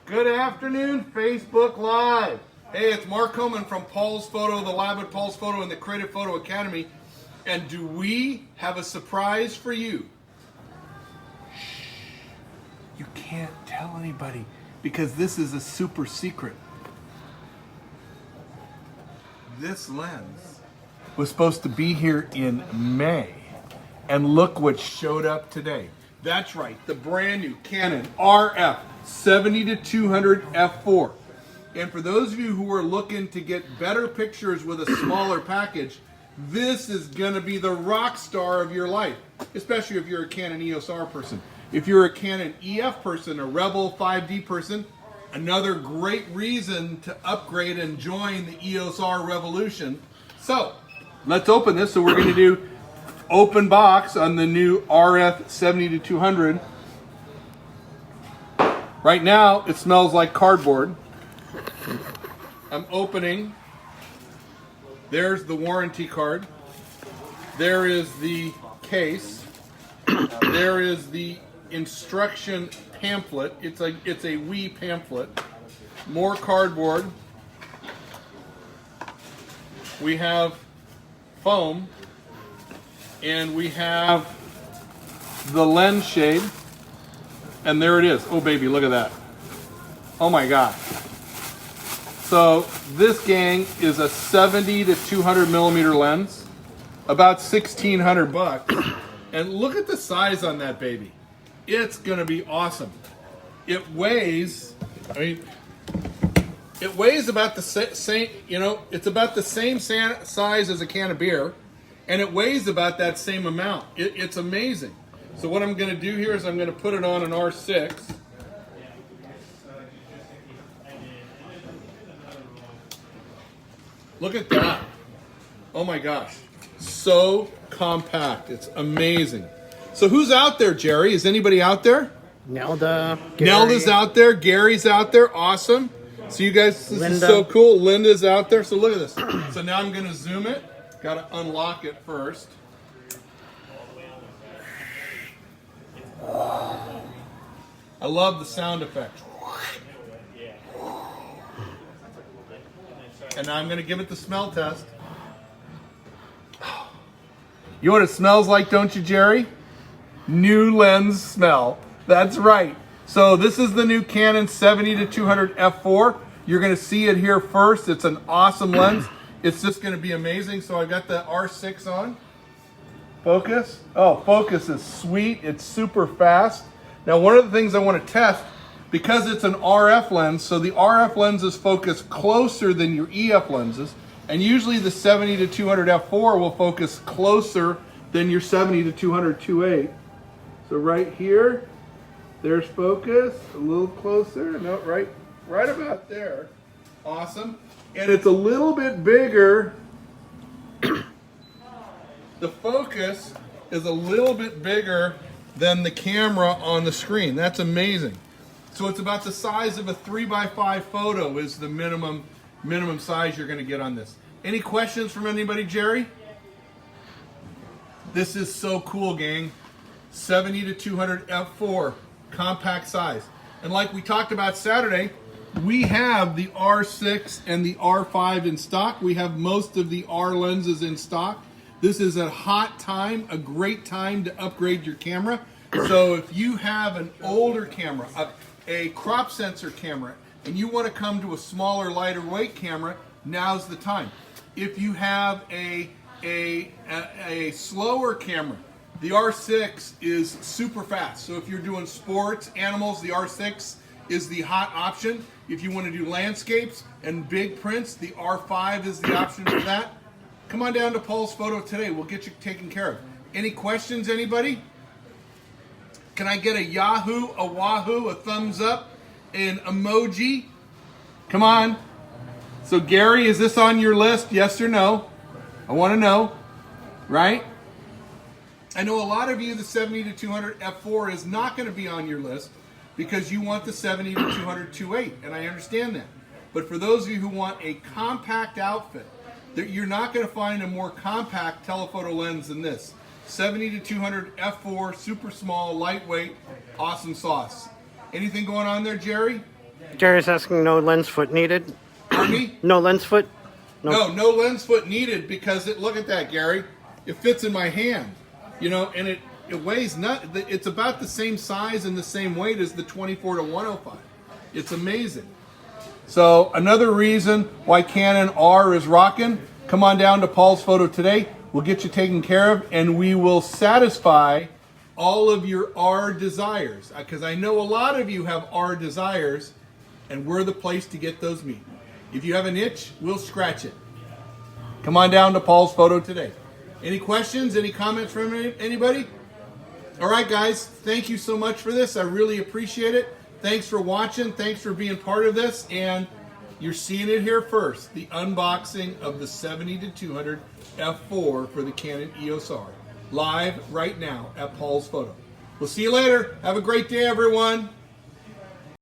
Good afternoon, Facebook Live. Hey, it's Mark Coleman from Paul's Photo, the lab at Paul's Photo and the Creative Photo Academy. And do we have a surprise for you? Shh. You can't tell anybody because this is a super secret. This lens was supposed to be here in May. And look what showed up today. That's right, the brand new Canon RF 70-200 f4. And for those of you who are looking to get better pictures with a smaller package, this is gonna be the rock star of your life, especially if you're a Canon EOS R person. If you're a Canon EF person, a Rebel 5D person, another great reason to upgrade and join the EOS R revolution. So, let's open this. So we're gonna do open box on the new RF 70-200. Right now, it smells like cardboard. I'm opening. There's the warranty card. There is the case. There is the instruction pamphlet. It's a wee pamphlet. More cardboard. We have foam. And we have the lens shade. And there it is. Oh baby, look at that. Oh my God. So this gang is a 70-200 millimeter lens, about $1,600. And look at the size on that baby. It's gonna be awesome. It weighs, it weighs about the same, it's about the same size as a can of beer, and it weighs about that same amount. It's amazing. So what I'm gonna do here is I'm gonna put it on an R6. Look at that. Oh my gosh. So compact. It's amazing. So who's out there, Jerry? Is anybody out there? Nelda. Gary. Nelda's out there. Gary's out there. Awesome. So you guys, this is so cool. Linda's out there. So look at this. So now I'm going to zoom it. Got to unlock it first. I love the sound effect. And now I'm going to give it the smell test. You know what it smells like, don't you, Jerry? New lens smell. That's right. So this is the new Canon 70-200 f4. You're going to see it here first. It's an awesome lens. It's just going to be amazing. So I got the R6 on. Focus. Oh, focus is sweet. It's super fast. Now, one of the things I want to test, because it's an RF lens, so the RF lenses focus closer than your EF lenses, and usually the 70-200 f4 will focus closer than your 70-200 2.8. So right here, there's focus, a little closer, no, right about there. Awesome. And it's a little bit bigger. The focus is a little bit bigger than the camera on the screen. That's amazing. So it's about the size of a 3x5 photo is the minimum size you're going to get on this. Any questions from anybody, Jerry? This is so cool, gang. 70-200 f4, compact size. And like we talked about Saturday, we have the R6 and the R5 in stock. We have most of the R lenses in stock. This is a hot time, a great time to upgrade your camera. So if you have an older camera, a crop sensor camera, and you want to come to a smaller, lighter weight camera, now's the time. If you have a slower camera, the R6 is super fast. So if you're doing sports, animals, the R6 is the hot option. If you want to do landscapes and big prints, the R5 is the option for that. Come on down to Paul's Photo today. We'll get you taken care of. Any questions, anybody? Can I get a Yahoo, a Wahoo, a thumbs up, an emoji? Come on. So Gary, is this on your list? Yes or no? I want to know, right? I know a lot of you, the 70-200 f4 is not going to be on your list because you want the 70-200 2.8, and I understand that. But for those of you who want a compact outfit, you're not going to find a more compact telephoto lens than this. 70-200 f4, super small, lightweight, awesome sauce. Anything going on there, Jerry? Jerry's asking no lens foot needed. Pardon me? No lens foot? No lens foot needed because look at that, Gary. It fits in my hand, you know, and it weighs it's about the same size and the same weight as the 24 to 105. It's amazing. So another reason why Canon R is rocking, come on down to Paul's Photo today. We'll get you taken care of and we will satisfy all of your R desires. Because I know a lot of you have R desires and we're the place to get those meet. If you have an itch, we'll scratch it. Come on down to Paul's Photo today. Any questions? Any comments from anybody? All right, guys. Thank you so much for this. I really appreciate it. Thanks for watching. Thanks for being part of this. And you're seeing it here first. The unboxing of the 70-200 f4 for the Canon EOS R. Live right now at Paul's Photo. We'll see you later. Have a great day, everyone.